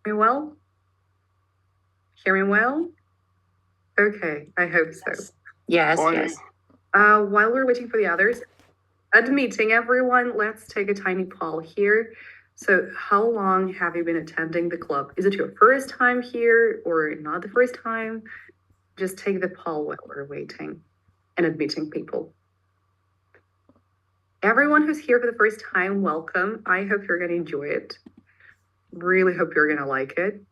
Hear me well? Hear me well? Okay, I hope so. Yes, yes. While we're waiting for the others, admitting everyone, let's take a tiny poll here. So how long have you been attending the club? Is it your first time here or not the first time? Just take the poll while we're waiting and admitting people. Everyone who's here for the first time, welcome. I hope you're gonna enjoy it. Really hope you're gonna like it.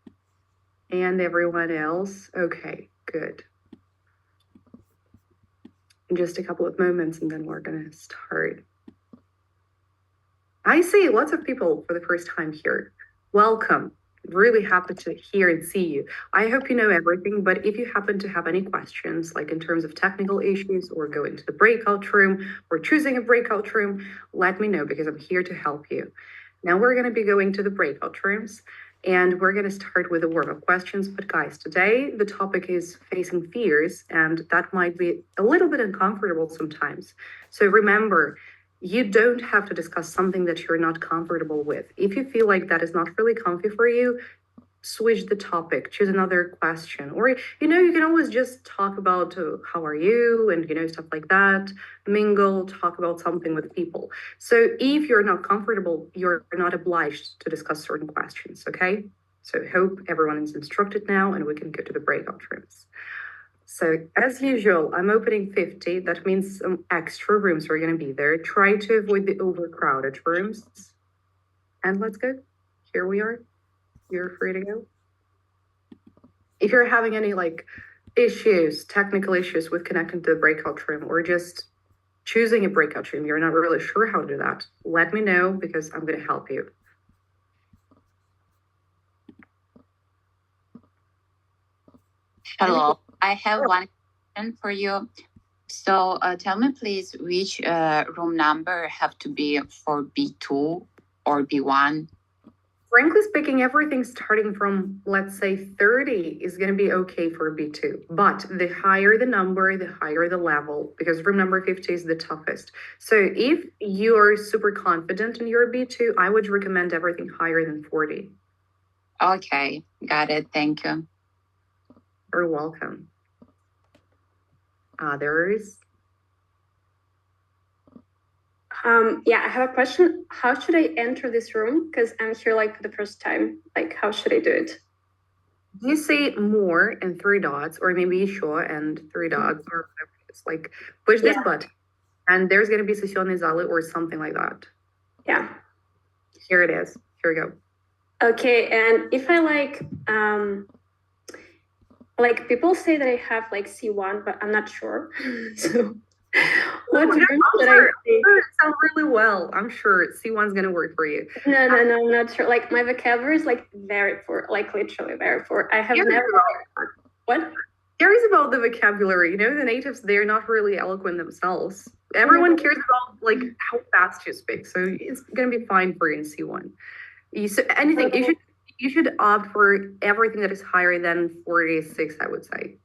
And everyone else, okay, good. In just a couple of moments and then we're gonna start. I see lots of people for the first time here. Welcome. Really happy to hear and see you. I hope you know everything, but if you happen to have any questions, like in terms of technical issues or go into the breakout room or choosing a breakout room, let me know because I'm here to help you. Now we're going to be going to the breakout rooms and we're going to start with the warm-up questions. But guys, today the topic is facing fears, and that might be a little bit uncomfortable sometimes. So remember, you don't have to discuss something that you're not comfortable with. If you feel like that is not really comfy for you, switch the topic, choose another question. Or, you can always just talk about how are you and, stuff like that, mingle, talk about something with people. So if you're not comfortable, you're not obliged to discuss certain questions, okay? So hope everyone is instructed now and we can go to the breakout rooms. So as usual, I'm opening 50. That means some extra rooms are going to be there. Try to avoid the overcrowded rooms. And let's go. Here we are. You're free to go. If you're having any issues, technical issues with connecting to the breakout room or just choosing a breakout room, you're not really sure how to do that, let me know because I'm going to help you. Hello, I have one question for you. So tell me please, which room number have to be for B2 or B1? Frankly speaking, everything starting from, let's say, 30 is going to be okay for B2. But the higher the number, the higher the level, because room number 50 is the toughest. So if you are super confident in your B2, I would recommend everything higher than 40. Okay, got it. Thank you. You're welcome. Others? Yeah, I have a question. How should I enter this room? Because I'm here for the first time. How should I do it? You say more and 3 dots, or maybe show and 3 dots, or whatever. It's push this button, and there's going to be sessione zale or something like that. Yeah. Here it is. Here we go. Okay, and if I people say that I have C1, but I'm not sure. So what room should I take? It sounds really well. I'm sure C1's gonna work for you. No, I'm not sure. My vocabulary is very poor, literally very poor. I have never. What? Cares about the vocabulary. The natives, they're not really eloquent themselves. Everyone cares about how fast you speak, so it's gonna be fine for you in C1. You should opt for everything that is higher than 46, I would say.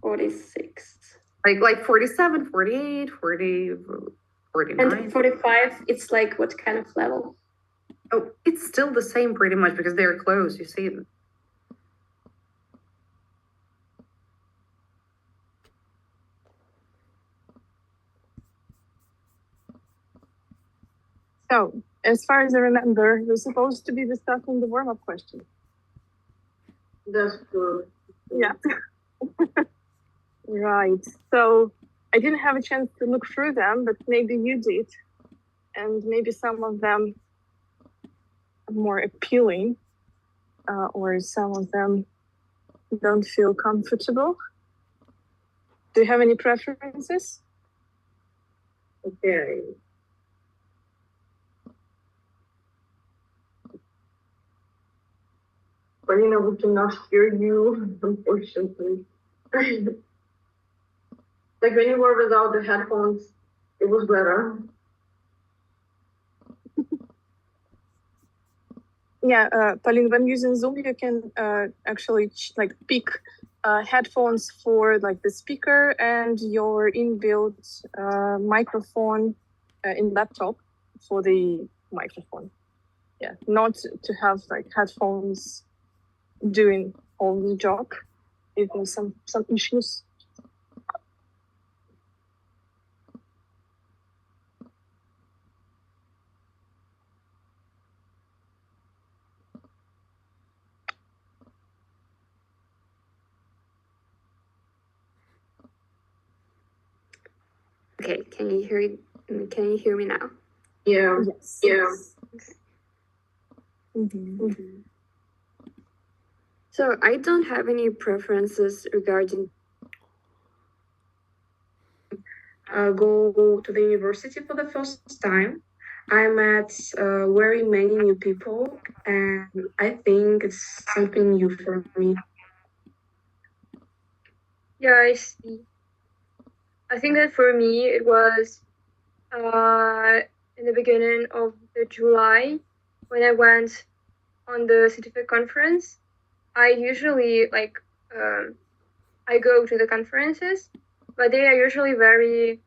46. Like 47, 48, 40, 49. And 45, it's what kind of level? Oh, it's still the same pretty much because they're close, you see them. So, as far as I remember, we're supposed to be discussing the warm-up question. That's good. Yeah. Right. So I didn't have a chance to look through them, but maybe you did. And maybe some of them are more appealing, or some of them don't feel comfortable. Do you have any preferences? Okay. Polina, we cannot hear you, unfortunately. When you were without the headphones, it was better. Yeah, Pauline, when using Zoom, you can actually pick headphones for the speaker and your inbuilt microphone in laptop for the microphone. not to have like headphones doing all the job if there's some issues. Okay, can you hear me now? Yeah. Yes. Okay. Mm-hmm. So I don't have any preferences regarding Go to the university for the first time. I met very many new people, and I think it's something new for me. Yeah, I see. I think that for me it was in the beginning of the July when I went on the scientific conference. I usually I go to the conferences, but they are usually very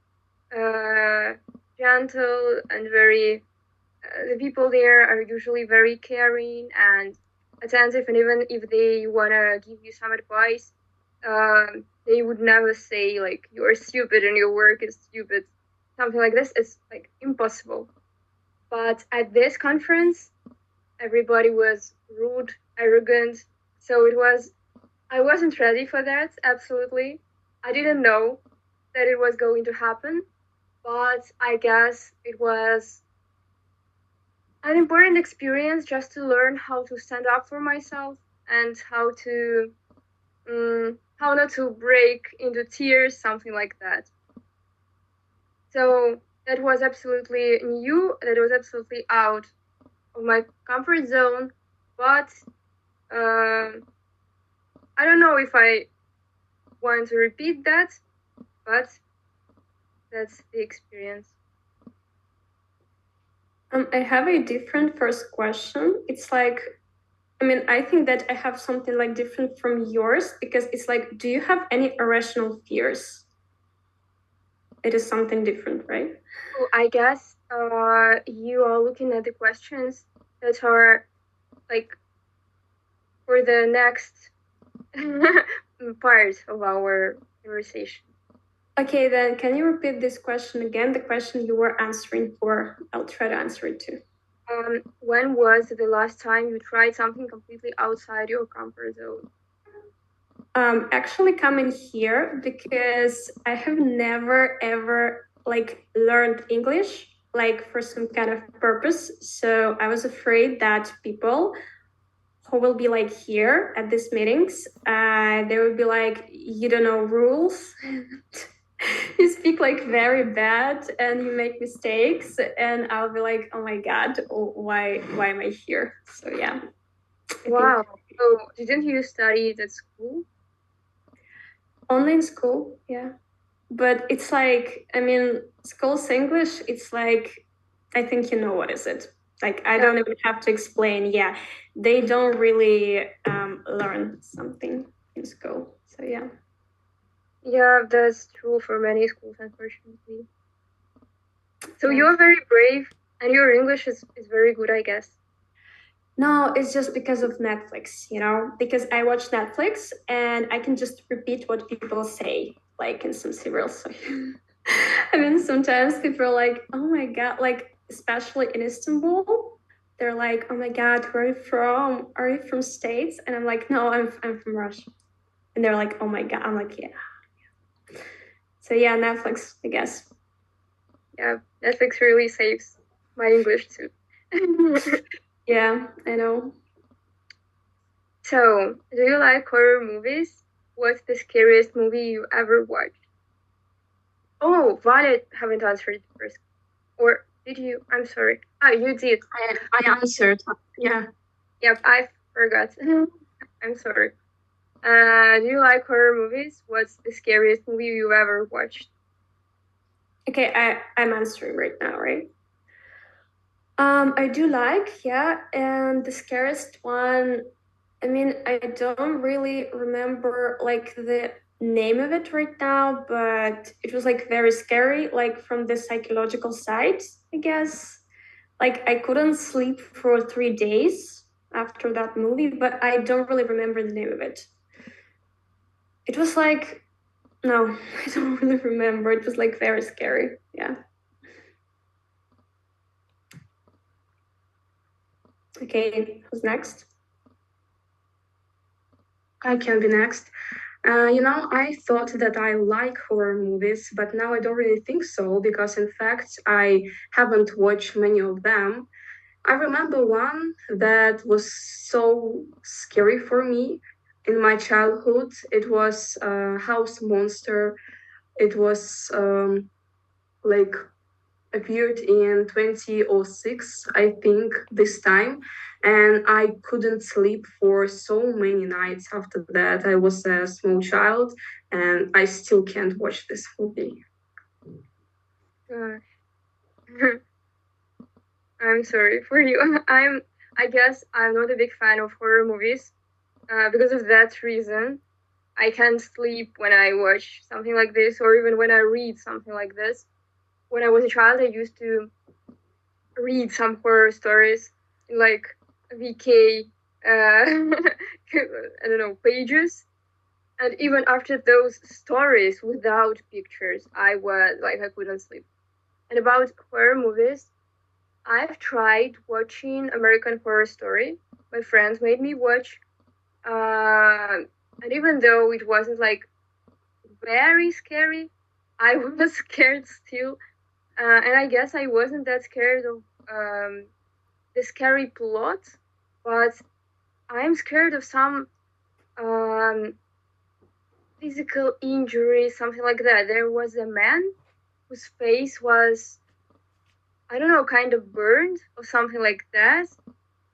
gentle and very the people there are usually very caring and attentive, and even if they want to give you some advice, they would never say like you're stupid and your work is stupid, something like this. It's like impossible. But at this conference everybody was rude, arrogant, so I wasn't ready for that. Absolutely, I didn't know that it was going to happen, but I guess it was an important experience just to learn how to stand up for myself and how not to break into tears, something like that. So that was absolutely new. That was absolutely out of my comfort zone. But I don't know if I want to repeat that. But that's the experience. I have a different first question. It's like, I mean, I think that I have something like different from yours because it's like, do you have any irrational fears? It is something different, right? So I guess you are looking at the questions that are like for the next part of our conversation. Okay, then can you repeat this question again? The question you were answering for. I'll try to answer it too. When was the last time you tried something completely outside your comfort zone? Actually coming here because I have never ever like learned English like for some kind of purpose. So I was afraid that people who will be like here at these meetings, they will be like, you don't know rules. You speak like very bad and you make mistakes, and I'll be like, oh my god, why am I here? So yeah. Wow. So didn't you study it at school? Only in school, yeah. But it's like, I mean, school's English, it's like, I think you know what is it. Like, I don't even have to explain. Yeah, they don't really learn something in school. So yeah. Yeah, that's true for many schools, unfortunately. So you're very brave, and your English is very good, I guess. No, it's just because of Netflix, you know, because I watch Netflix and I can just repeat what people say, like in some serials. So, I mean, sometimes people are like, oh my God, like, especially in Istanbul, they're like, oh my God, where are you from? Are you from States? And I'm like, no, I'm from Russia. And they're like, oh my God. I'm like, yeah. So yeah, Netflix, I guess. Yeah, Netflix really saves my English too. Yeah, I know. So, do you like horror movies? What's the scariest movie you ever watched? Oh, Violet haven't answered first. Or did you? I'm sorry. Ah, you did. I answered. Yeah. Yep, I forgot. I'm sorry. Do you like horror movies? What's the scariest movie you ever watched? Okay, I'm answering right now, right? I do like, yeah, and the scariest one, I mean, I don't really remember like the name of it right now, but it was like very scary, like from the psychological side, I guess. Like I couldn't sleep for 3 days after that movie, but I don't really remember the name of it. It was like, no, I don't really remember. It was like very scary. Yeah. Okay, who's next? I can be next. I thought that I like horror movies, but now I don't really think so because, in fact, I haven't watched many of them. I remember one that was so scary for me in my childhood. It was House Monster. It was like appeared in 2006, I think, this time. And I couldn't sleep for so many nights after that. I was a small child and I still can't watch this movie. I'm sorry for you. I guess I'm not a big fan of horror movies. Because of that reason, I can't sleep when I watch something like this, or even when I read something like this. When I was a child, I used to read some horror stories in like VK, I don't know, pages. And even after those stories without pictures, I was like, I couldn't sleep. And about horror movies, I've tried watching American Horror Story. My friends made me watch, and even though it wasn't like very scary, I was scared still. And I guess I wasn't that scared of the scary plot, but I'm scared of some physical injury, something like that. There was a man whose face was, I don't know, kind of burned or something like that.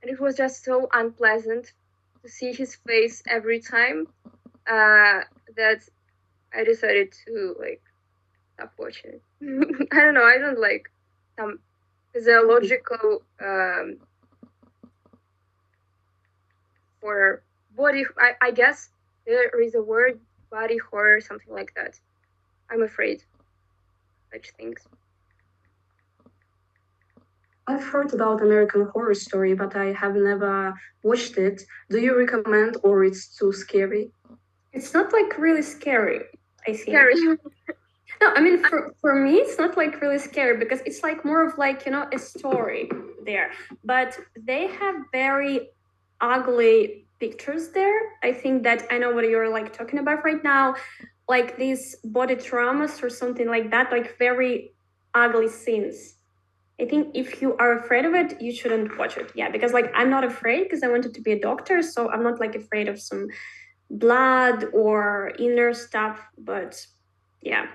And it was just so unpleasant to see his face every time that I decided to like stop watching it. I don't know. I don't like some physiological horror. Body. I guess there is a word, body horror, something like that. I'm afraid such things. I've heard about American Horror Story, but I have never watched it. Do you recommend, or it's too scary? It's not like really scary, I think. Scary. No, I mean for me it's not like really scary because it's like more of like, a story there. But they have very ugly pictures there. I think that I know what you're like talking about right now. Like these body traumas or something like that, like very ugly scenes. I think if you are afraid of it, you shouldn't watch it. Yeah, because like I'm not afraid because I wanted to be a doctor, so I'm not like afraid of some blood or inner stuff. But yeah.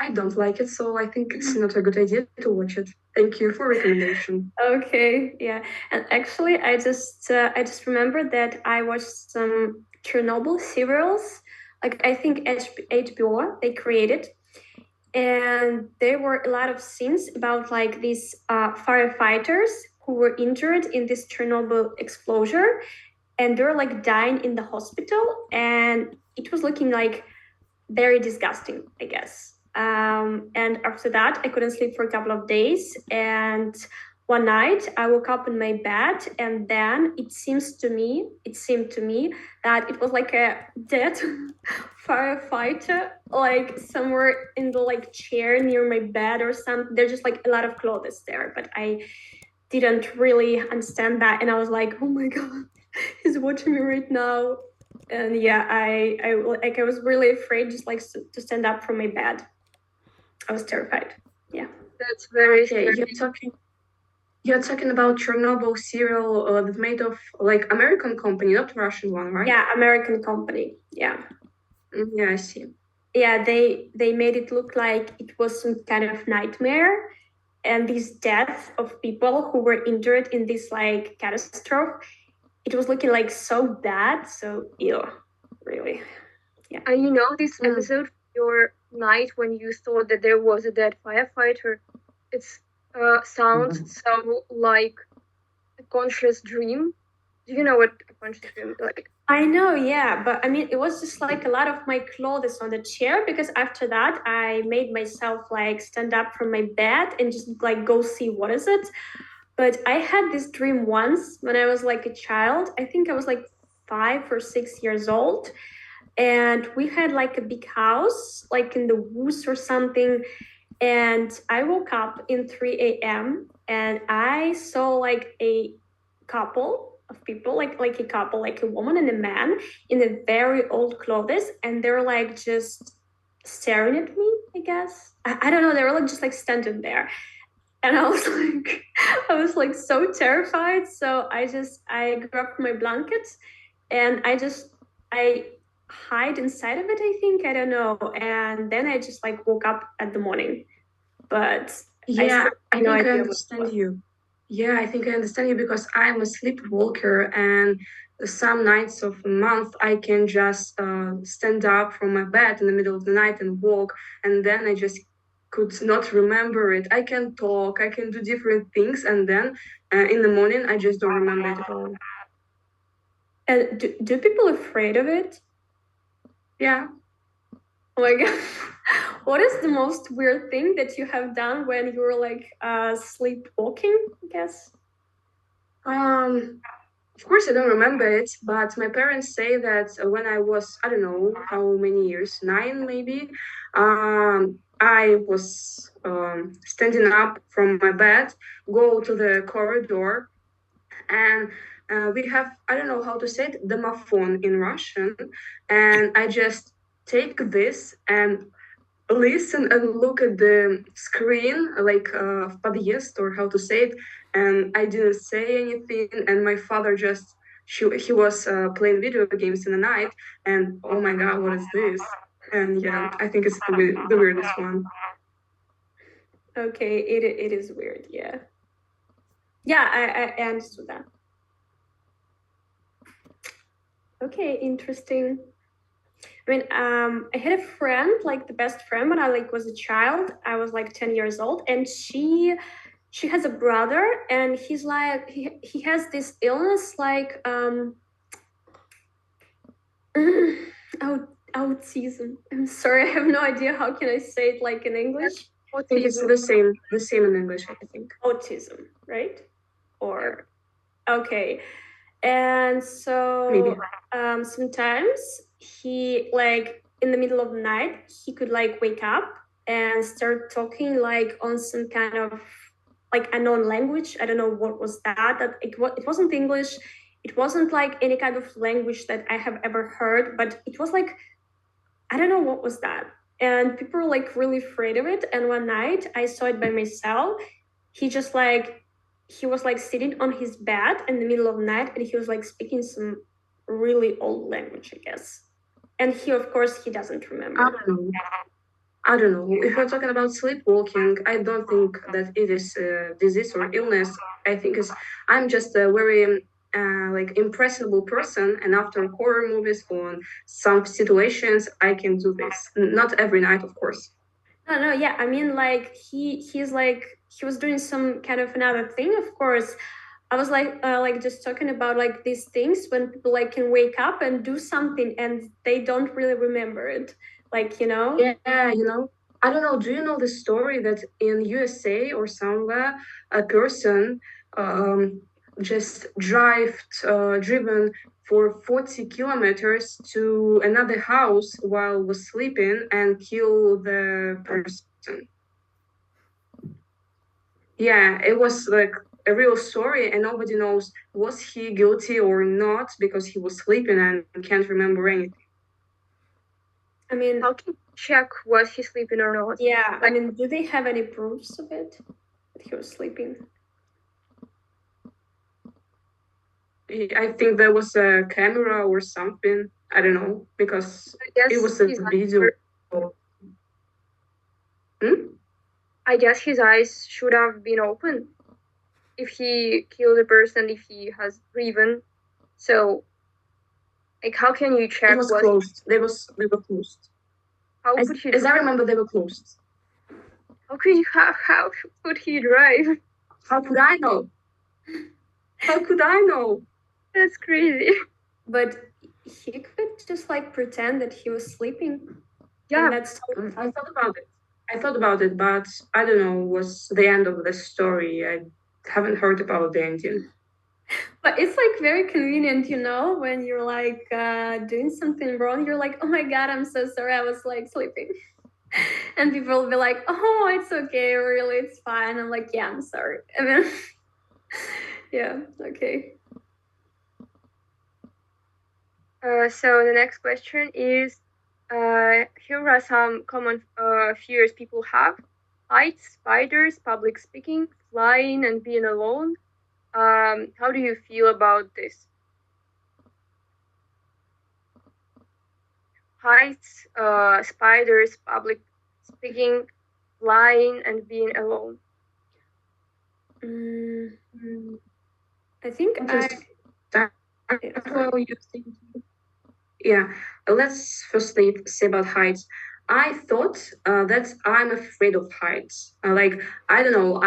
I don't like it, so I think it's not a good idea to watch it. Thank you for recommendation. Okay, yeah, and actually, I just remembered that I watched some Chernobyl serials. Like I think HBO they created, and there were a lot of scenes about like these firefighters who were injured in this Chernobyl explosion, and they're like dying in the hospital, and it was looking like very disgusting, I guess. And after that, I couldn't sleep for a couple of days. And one night, I woke up in my bed, and then it seemed to me that it was like a dead firefighter, like somewhere in the like chair near my bed or something. There's just like a lot of clothes there, but I didn't really understand that, and I was like, oh my god, he's watching me right now. And yeah, I was really afraid just like to stand up from my bed. I was terrified. Yeah. That's very okay. You're talking about Chernobyl serial that's made of like American company, not Russian one, right? Yeah, American company. Yeah. Yeah, I see. Yeah, they made it look like it was some kind of nightmare, and this death of people who were injured in this like catastrophe, it was looking like so bad, so ew, really. Yeah. And this episode, your night when you thought that there was a dead firefighter, it's sounds so like a conscious dream. Do you know what a conscious dream is like? I know, yeah, but I mean, it was just like a lot of my clothes on the chair because after that, I made myself like stand up from my bed and just like go see what is it. But I had this dream once when I was like a child. I think I was like 5 or 6 years old, and we had like a big house, like in the woods or something. And I woke up in 3 a.m. and I saw like a couple of people, like a couple, like a woman and a man in a very old clothes, and they're like just staring at me, I guess. I don't know, they were like just like standing there. And I was like I was like so terrified. So I grabbed my blanket and I hide inside of it, I think. I don't know. And then I just like woke up at the morning. But Yeah, I no think I idea understand you. Yeah, I think I understand you because I'm a sleepwalker, and some nights of a month I can just stand up from my bed in the middle of the night and walk, and then I just could not remember it. I can talk, I can do different things, and then in the morning I just don't remember it at all. And do people afraid of it? Yeah. Oh my god. What is the most weird thing that you have done when you were like sleepwalking, I guess? Of course, I don't remember it, but my parents say that when I was, I don't know how many years, 9 maybe, I was standing up from my bed, go to the corridor, and we have, I don't know how to say it, domophone in Russian, and I just take this and listen and look at the screen like of подъезд, or how to say it, and I didn't say anything, and my father just he was playing video games in the night, and oh my god, what is this? And yeah, I think it's the weirdest one. Okay, it is weird, yeah. Yeah, I understood that. Okay, interesting. I mean, I had a friend, like the best friend when I like was a child. I was like 10 years old, and she has a brother, and he's like he has this illness like autism. I'm sorry, I have no idea how can I say it like in English. I think it's the same in English, I think. Autism, right? Or okay. And so sometimes he like in the middle of the night he could like wake up and start talking like on some kind of like unknown language. I don't know what was that. It wasn't English. It wasn't like any kind of language that I have ever heard, but it was like, I don't know what was that. And people were like really afraid of it. And one night I saw it by myself. He was like sitting on his bed in the middle of the night, and he was like speaking some really old language, I guess. And he, of course, he doesn't remember. I don't know. If we're talking about sleepwalking, I don't think that it is a disease or illness. I think I'm just a very like impressionable person, and after horror movies or some situations, I can do this. Not every night, of course. No, yeah. I mean, like he's like he was doing some kind of another thing. Of course, I was like just talking about like these things when people like can wake up and do something and they don't really remember it. Like, you know? Yeah, I don't know. Do you know the story that in USA or somewhere a person just driven for 40 kilometers to another house while was sleeping and kill the person? Yeah, it was like a real story, and nobody knows was he guilty or not because he was sleeping and can't remember anything. I mean, how can you check was he sleeping or not? Yeah, I mean, do they have any proofs of it that he was sleeping? I think there was a camera or something. I don't know, because it was a video. I guess his eyes should have been open if he killed a person, if he has breathing. So, like, how can you check? It was closed. They were closed. How could he? As I remember, they were closed. How could he drive? How could I know? How could I know? That's crazy. But he could just like pretend that he was sleeping. Yeah, And that's I thought about it. But I don't know what's the end of the story. I haven't heard about the ending. but it's like very convenient, when you're like doing something wrong, you're like, oh my god, I'm so sorry, I was like sleeping. And people will be like, oh, it's okay, really, it's fine. I'm like, yeah, I'm sorry. And then yeah, okay. So the next question is, here are some common fears people have: heights, spiders, public speaking, flying, and being alone. How do you feel about this? Heights, spiders, public speaking, flying, and being alone. I think Yeah, let's firstly say about heights. I thought that I'm afraid of heights. Like, I don't know,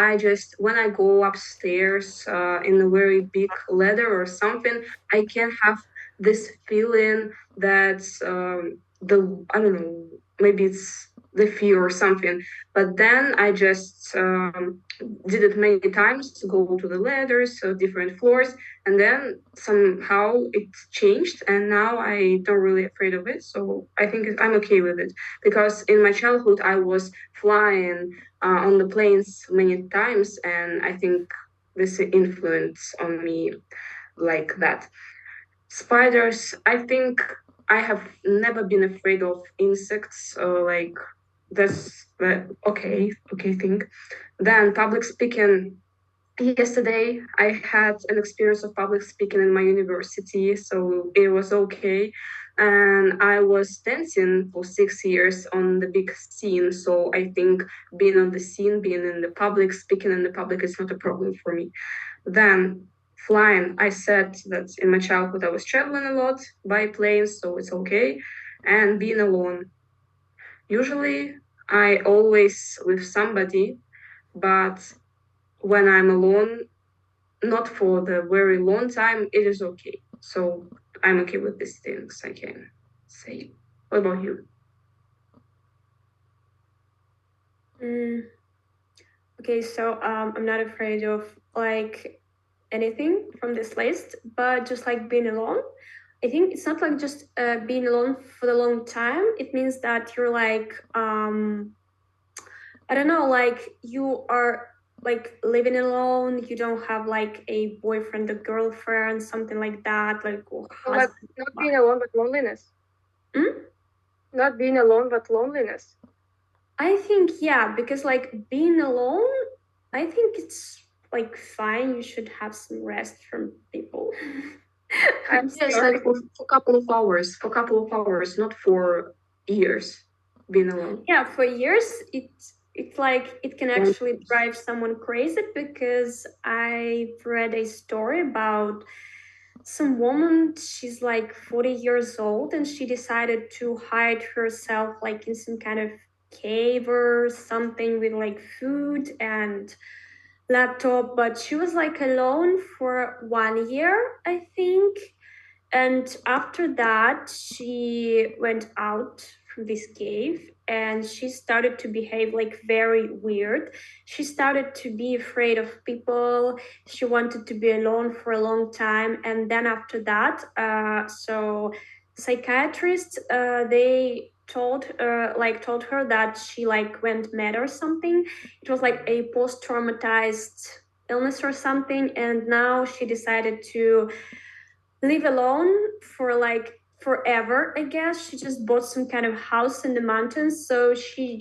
when I go upstairs in a very big ladder or something, I can have this feeling that I don't know, maybe it's the fear or something. But then I just did it many times to go to the ladders, different floors, and then somehow it changed, and now I don't really afraid of it, so I think I'm okay with it, because in my childhood I was flying on the planes many times, and I think this influence on me like that. Spiders, I think I have never been afraid of insects, like that's the okay thing. Then public speaking. Yesterday, I had an experience of public speaking in my university, so it was okay. And I was dancing for 6 years on the big scene, so I think being on the scene, being in the public, speaking in the public is not a problem for me. Then flying, I said that in my childhood I was traveling a lot by plane, so it's okay. And being alone. Usually, I always with somebody, but when I'm alone, not for the very long time, it is okay. So I'm okay with these things, I can say. What about you? Okay, so I'm not afraid of like anything from this list, but just like being alone. I think it's not like just being alone for the long time. It means that you're like I don't know, like you are like living alone. You don't have like a boyfriend or girlfriend, something like that. Like But not being alone, but loneliness. Not being alone, but loneliness. I think, yeah, because like being alone, I think it's like fine. You should have some rest from people. I'm Yes, like for a couple of hours, not for years being alone. Yeah, for years it's like it can actually drive someone crazy, because I've read a story about some woman. She's like 40 years old, and she decided to hide herself like in some kind of cave or something with like food and laptop, but she was like alone for 1 year, I think. And after that, she went out from this cave, and she started to behave like very weird. She started to be afraid of people. She wanted to be alone for a long time. And then after that, so psychiatrists, they told her that she like went mad or something. It was like a post-traumatized illness or something. And now she decided to live alone for like forever, I guess. She just bought some kind of house in the mountains, so she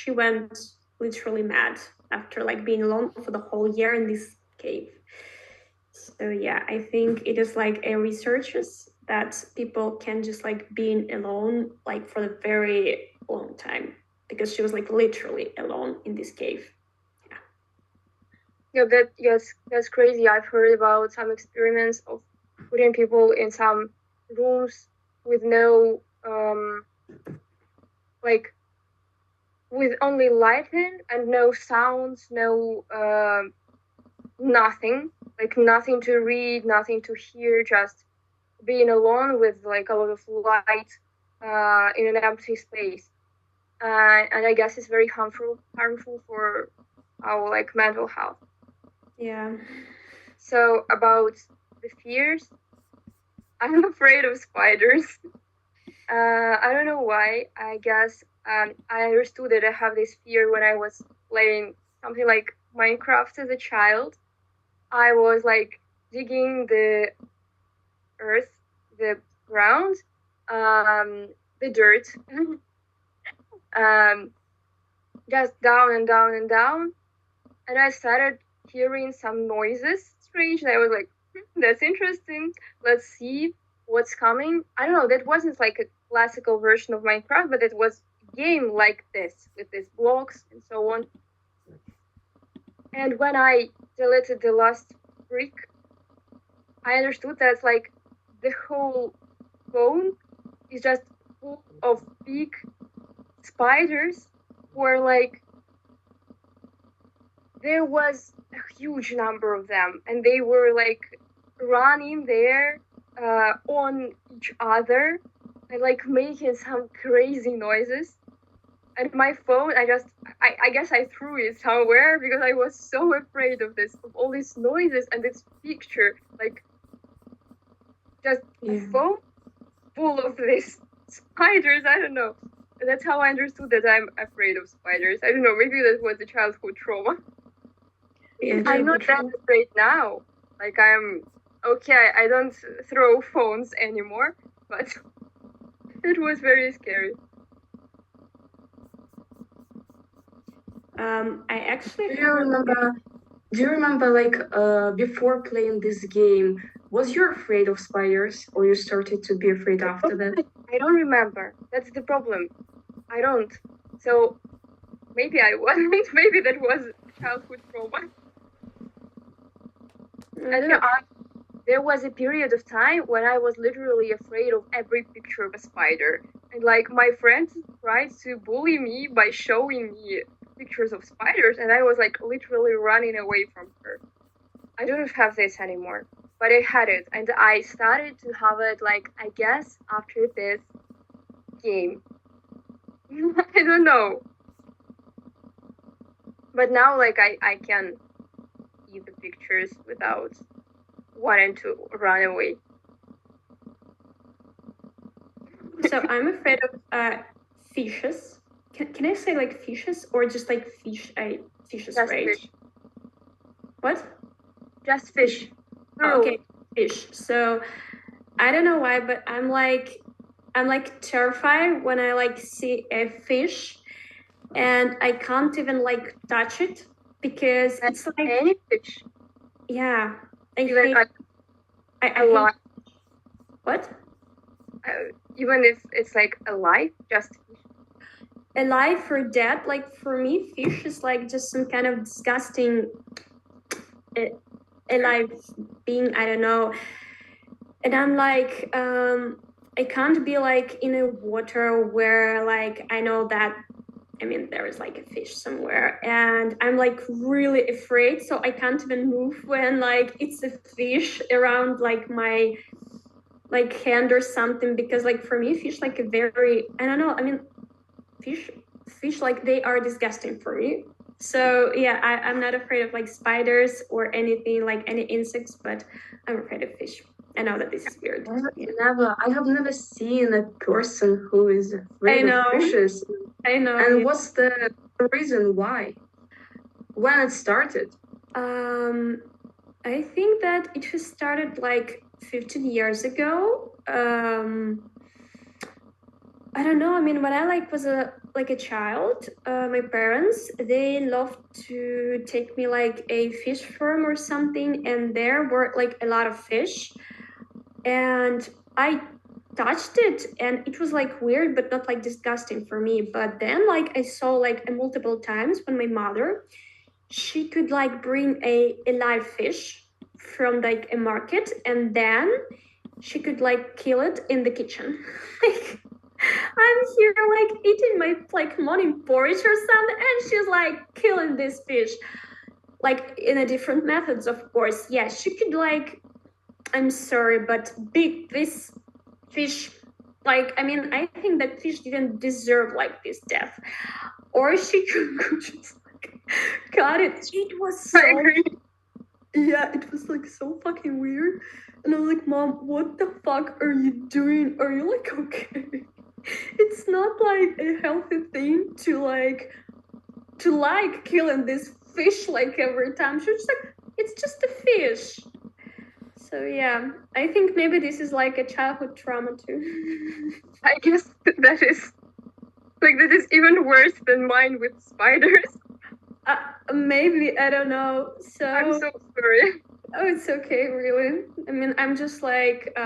went literally mad after like being alone for the whole year in this cave. So yeah, I think it is like a researches that people can just like being alone like for a very long time, because she was like literally alone in this cave. Yeah, that's crazy. I've heard about some experiments of putting people in some rooms with no like with only lighting and no sounds, no nothing, like nothing to read, nothing to hear, just being alone with like a lot of light in an empty space. And I guess it's very harmful for our like mental health. Yeah. So about the fears, I'm afraid of spiders. I don't know why. I guess I understood that I have this fear when I was playing something like Minecraft as a child. I was like digging the earth, the ground, the dirt, just down and down and down. And I started hearing some noises strange. And I was like, that's interesting. Let's see what's coming. I don't know. That wasn't like a classical version of Minecraft, but it was a game like this with these blocks and so on. And when I deleted the last brick, I understood that like the whole phone is just full of big spiders who are like, there was a huge number of them and they were like running there on each other and like making some crazy noises. And my phone, I guess I threw it somewhere because I was so afraid of all these noises and this picture, like just a phone full of these spiders. I don't know. And that's how I understood that I'm afraid of spiders. I don't know, maybe that was a childhood trauma. Yeah, I'm not that afraid now. Like I'm okay, I don't throw phones anymore, but it was very scary. I actually Do you remember like before playing this game, was you afraid of spiders or you started to be afraid after that? I don't remember. That's the problem. I don't. So maybe I wasn't. Maybe that was childhood trauma. I don't know. There was a period of time when I was literally afraid of every picture of a spider. And like my friends tried to bully me by showing me pictures of spiders, and I was like literally running away from her. I don't have this anymore, but I had it, and I started to have it like I guess after this game. I don't know. But now like I can see the pictures without wanting to run away. So I'm afraid of fishes. Can I say like fishes or just like fish? Fishes, Just right? fish. What? Just fish. Oh, okay, fish. So I don't know why, but I'm like terrified when I like see a fish, and I can't even like touch it because it's like any fish. Yeah, Even I alive. What? Even if it's like alive, just fish. Alive or dead, like for me, fish is like just some kind of disgusting alive being. I don't know, and I'm like, I can't be like in a water where like I know that. I mean, there is like a fish somewhere, and I'm like really afraid, so I can't even move when like it's a fish around like my like hand or something, because like for me, fish like a very, I don't know. I mean, fish like they are disgusting for me. So yeah, I'm not afraid of like spiders or anything like any insects, but I'm afraid of fish. I know that this is weird. I have never seen a person who is afraid of fishes. I know. And what's the reason why? When it started? I think that it has started like 15 years ago. I don't know. I mean, when I like was a child, my parents, they loved to take me like a fish farm or something, and there were like a lot of fish, and I touched it, and it was like weird, but not like disgusting for me. But then like I saw like multiple times when my mother, she could like bring a live fish from like a market, and then she could like kill it in the kitchen. Like I'm here like eating my like morning porridge or something, and she's like killing this fish. like in a different methods, of course. Yeah, she could like, I'm sorry, but this fish, like, I mean, I think that fish didn't deserve like this death, or she could just like cut it. It was so, I agree. yeah, it was like so fucking weird. And I was like, Mom, what the fuck are you doing? Are you like okay? It's not like a healthy thing to like killing this fish like every time. She was just like, it's just a fish. So yeah, I think maybe this is like a childhood trauma too. I guess that is even worse than mine with spiders. Maybe, I don't know. So I'm so sorry. oh, it's okay, really. I mean, I'm just like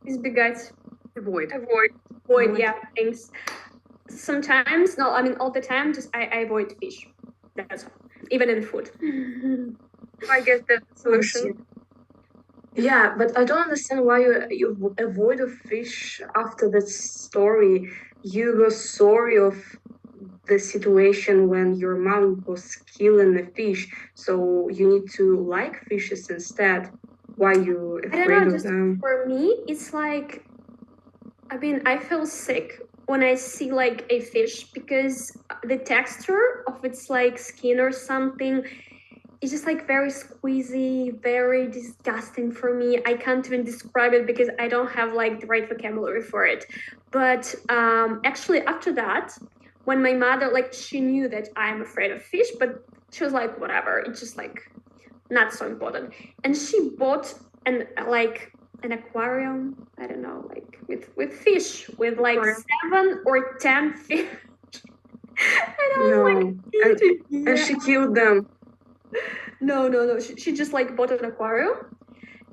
these big guys. Avoid. Avoid, yeah, things. Sometimes, no, I mean all the time. Just I avoid fish. That's all. Even in food. I guess that's the solution. Yeah, but I don't understand why you avoid a fish after that story. You were sorry of the situation when your mom was killing a fish, so you need to like fishes instead. Why you I don't afraid know. of Just them? for me, it's like, I mean, I feel sick when I see like a fish because the texture of its like skin or something is just like very squeezy, very disgusting for me. I can't even describe it because I don't have like the right vocabulary for it. But actually, after that, when my mother, like, she knew that I'm afraid of fish, but she was like, whatever, it's just like not so important. And she bought an aquarium, I don't know, like with fish, with like 7 or 10 fish. And I was like, And she killed them. No. She just like bought an aquarium,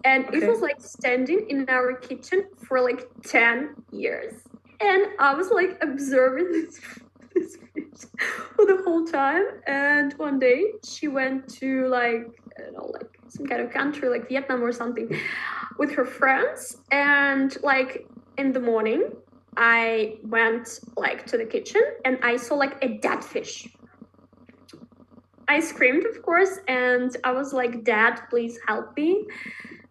and it Okay. was like standing in our kitchen for like 10 years. And I was like observing this fish for the whole time. And one day she went to like, I don't know, like some kind of country like Vietnam or something with her friends. And like in the morning, I went like to the kitchen and I saw like a dead fish. I screamed, of course, and I was like, Dad, please help me.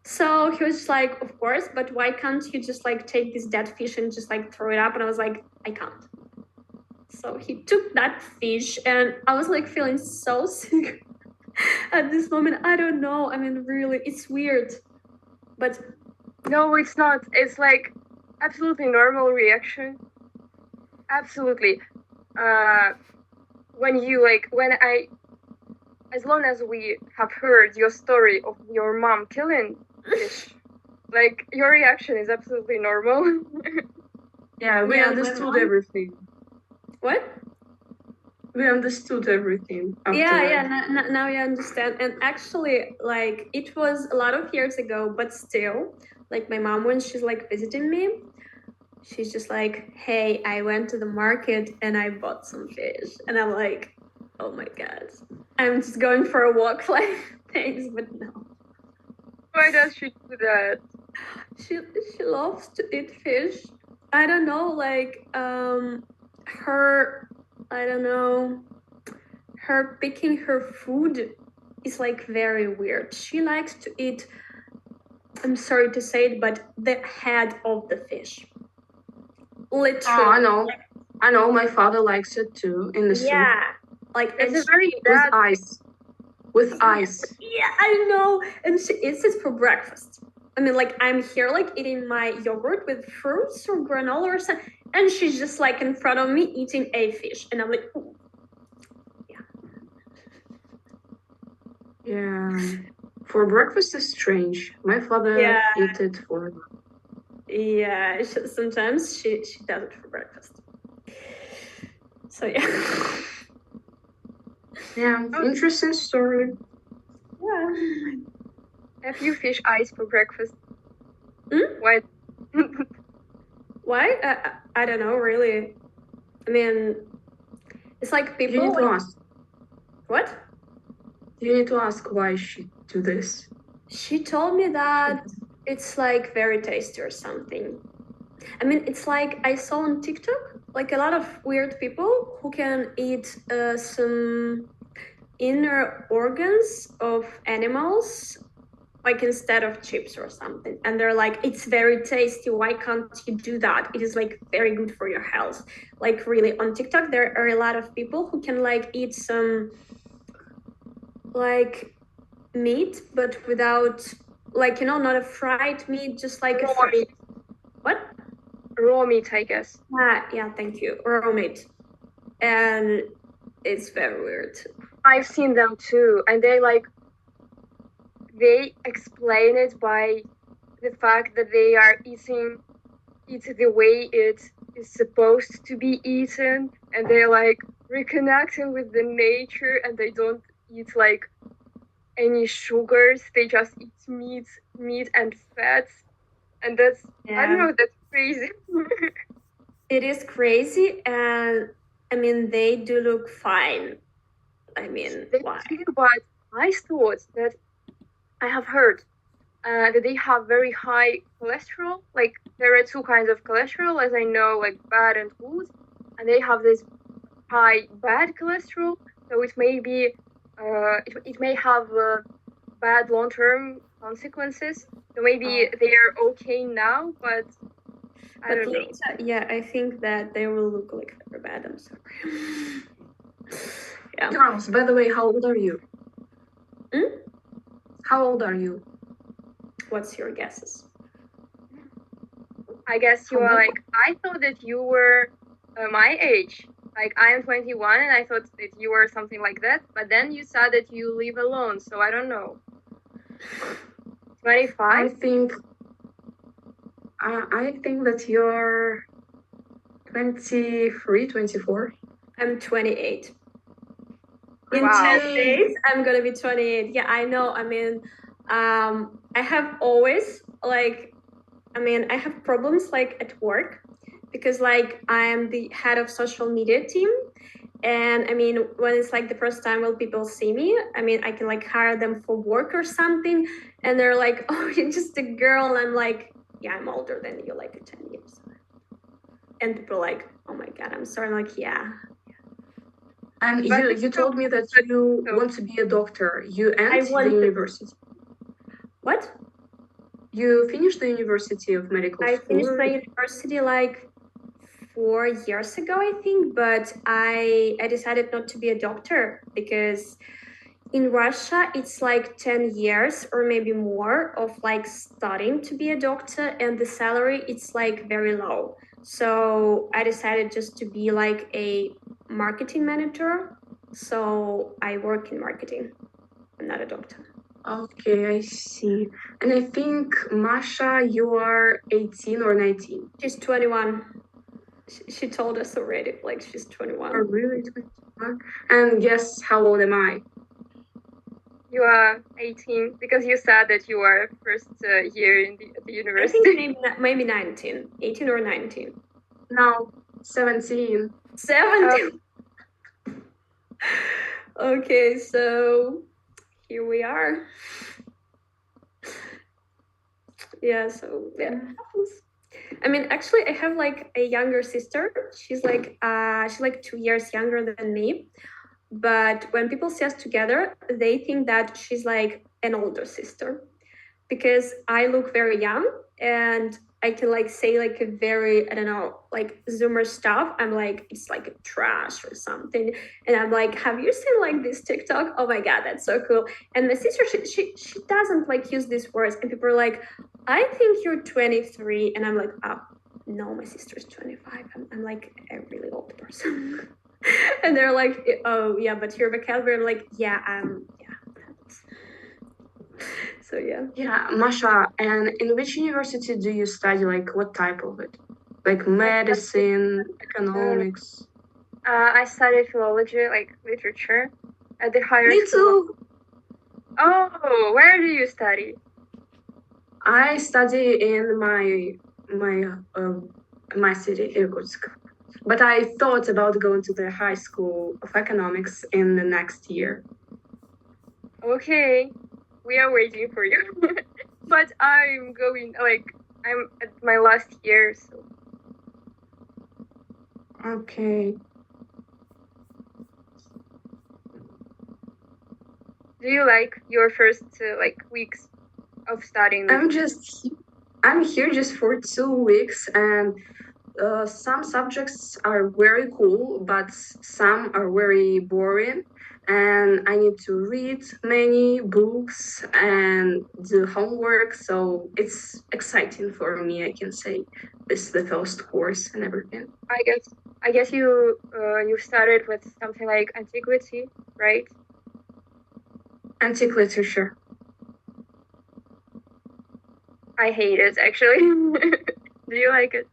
So he was just like, of course, but why can't you just like take this dead fish and just like throw it up? And I was like, I can't. So he took that fish, and I was like feeling so sick at this moment. I don't know. I mean, really, it's weird. But no, it's not. It's like absolutely normal reaction. Absolutely. As long as we have heard your story of your mom killing fish, like your reaction is absolutely normal. Yeah, we understood everything. What? We understood everything. Now you understand. And actually, like, it was a lot of years ago, but still, like, my mom, when she's like visiting me, she's just like, hey, I went to the market and I bought some fish. And I'm like, oh my God, I'm just going for a walk, like, thanks, but no. Why does she do that? She loves to eat fish. I don't know, like, her picking her food is like very weird. She likes to eat, I'm sorry to say it, but the head of the fish. Literally. Oh, I know. My father likes it too in the soup. Yeah, like it's very bad. With ice. Yeah, I know. And she eats it for breakfast. I mean, like, I'm here like eating my yogurt with fruits or granola or something, and she's just like in front of me eating a fish, and I'm like, ooh. Yeah. For breakfast is strange. My father eats it for. Yeah, sometimes she does it for breakfast. So yeah. Yeah, interesting story. Yeah. Have you fish eyes for breakfast? Why? Why? I don't know, really. I mean, it's like people. You need to ask. What? You need to ask why she do this. She told me that it's like very tasty or something. I mean, it's like I saw on TikTok like a lot of weird people who can eat some inner organs of animals, like instead of chips or something, and they're like, it's very tasty, why can't you do that, it is like very good for your health. Like really, on TikTok there are a lot of people who can like eat some like meat but without, like, you know, not a fried meat, just like Raw meat. What? Raw meat, I guess. Yeah, thank you, raw meat. And it's very weird. I've seen them too, and they explain it by the fact that they are eating it the way it is supposed to be eaten, and they're like reconnecting with the nature, and they don't eat like any sugars, they just eat meat and fats, and that's I don't know, that's crazy. It is crazy, and I mean they do look fine. I mean, why? But I thought that I have heard that they have very high cholesterol. Like there are two kinds of cholesterol, as I know, like bad and good, and they have this high bad cholesterol. So it may be, it may have bad long-term consequences. So maybe they are okay now, but I don't know. Yeah, I think that they will look like very bad. I'm sorry. Yeah. Girls, by the way, how old are you? Hmm? How old are you? What's your guesses? I guess you are like, I thought that you were my age. Like I am 21 and I thought that you were something like that. But then you said that you live alone. So I don't know. 25? I think that you're 23, 24. I'm 28. In Wow. 10 days, I'm gonna be 28. Yeah, I know. I mean, I have always like, I mean, I have problems like at work because like I am the head of social media team. And I mean, when it's like the first time when people see me, I mean, I can like hire them for work or something. And they're like, oh, you're just a girl. And I'm like, yeah, I'm older than you, like 10 years. And people are like, oh my God, I'm sorry. I'm like, yeah. And you told me that you want to be a doctor. You end the university. What? You finished the University of Medical School? I finished my university like 4 years ago, I think, but I decided not to be a doctor because in Russia, it's like 10 years or maybe more of like studying to be a doctor, and the salary, it's like very low. So I decided just to be like a marketing manager. So I work in marketing. I'm not a doctor. Okay, I see. And I think, Masha, you are 18 or 19? She's 21. She told us already, like she's 21. Oh, really? 21? And guess how old am I? You are 18 because you said that you are first year in the university. I think maybe 19, 18 or 19. No, 17. 17. Okay, so here we are. Yeah, so yeah. I mean, actually, I have like a younger sister. She's like 2 years younger than me. But when people see us together, they think that she's like an older sister because I look very young and I can like say like a very, I don't know, like Zoomer stuff. I'm like, it's like a trash or something. And I'm like, have you seen like this TikTok? Oh my God, that's so cool. And my sister, she doesn't like use these words. And people are like, I think you're 23. And I'm like, oh, no, my sister's 25. I'm like a really old person. And they're like, oh yeah, but your vocabulary. I'm like, yeah. So yeah. Yeah, Masha, and in which university do you study? Like what type of it? Like medicine, economics? I studied philology, like literature, at the higher Me school. too. Oh, where do you study? I study in my city, Irkutsk. But I thought about going to the high school of economics in the next year. Okay, we are waiting for you. But I'm going, like, I'm at my last year, so. Okay. Do you like your first weeks of studying? I'm here just for 2 weeks, and some subjects are very cool, but some are very boring. And I need to read many books and do homework, so it's exciting for me. I can say this is the first course and everything. I guess you started with something like antiquity, right? Antique literature. I hate it, actually. Do you like it?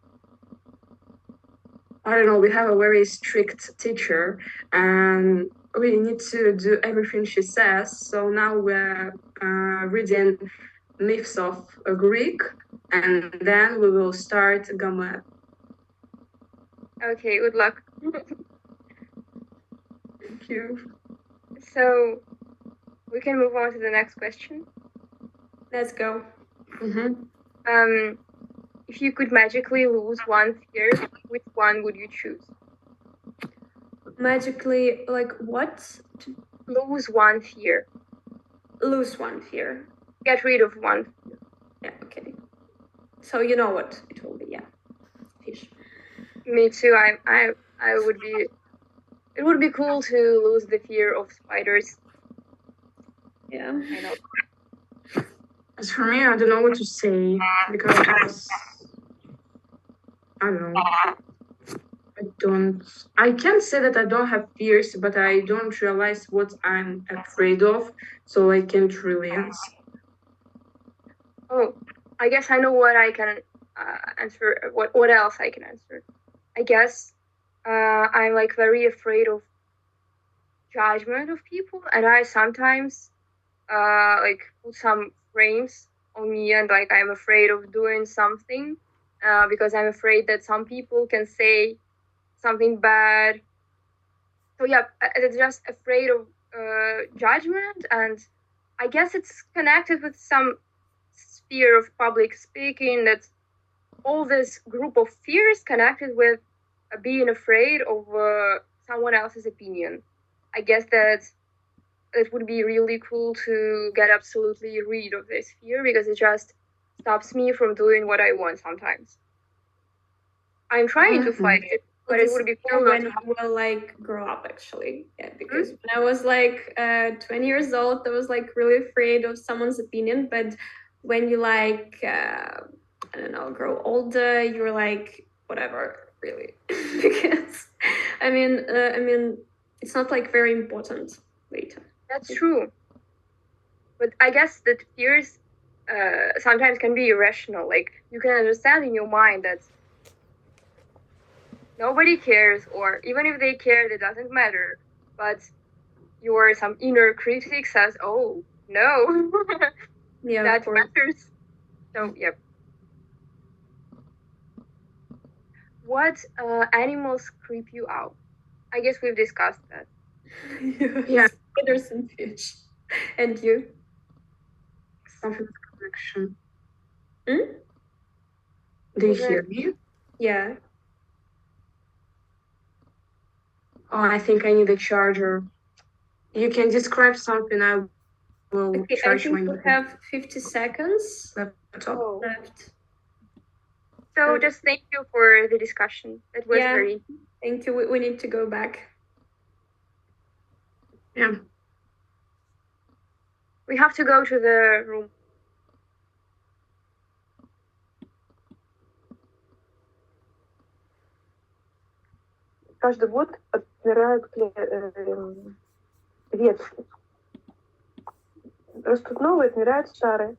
I don't know, we have a very strict teacher and we need to do everything she says. So now we're reading myths of Greek, and then we will start grammar. Okay, good luck. Thank you. So we can move on to the next question. Let's go. If you could magically lose one fear, which one would you choose? Magically, like what? Lose one fear. Lose one fear. Get rid of one. Yeah, okay. So you know what it will be, yeah. Fish. Me too. I would be. It would be cool to lose the fear of spiders. Yeah. I know. As for me, I don't know what to say because I don't know. I can't say that I don't have fears, but I don't realize what I'm afraid of, so I can't really answer. Oh, I guess I know what I can answer. What else I can answer? I guess I'm like very afraid of judgment of people, and I sometimes like put some frames on me, and like I'm afraid of doing something because I'm afraid that some people can say something bad. So yeah, I'm just afraid of judgment, and I guess it's connected with some fear of public speaking. That all this group of fears connected with being afraid of someone else's opinion. I guess that it would be really cool to get absolutely rid of this fear because it just stops me from doing what I want sometimes. I'm trying to fight it, but it would be cool when you will like grow up, actually. Yeah, because when I was like 20 years old, I was like really afraid of someone's opinion. But when you like I don't know, grow older, you're like whatever, really. Because I mean it's not like very important later. That's true. But I guess that fears sometimes can be irrational. Like you can understand in your mind that nobody cares, or even if they care, it doesn't matter. But your some inner critic says, "Oh no, yeah, that matters." So yep. What animals creep you out? I guess we've discussed that. Yeah, spiders and fish. And you? Something connection. Hmm? Do you hear me? Yeah. Oh, I think I need a charger. You can describe something. I will charge I think we have 50 seconds left. So just thank you for the discussion. It was very. Thank you. We need to go back. Yeah. We have to go to the room. Каждый год отмирают ветки. Растут новые, отмирают старые.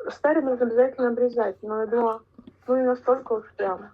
Старые нужно обязательно обрезать, но я думала, ну не настолько уж прям.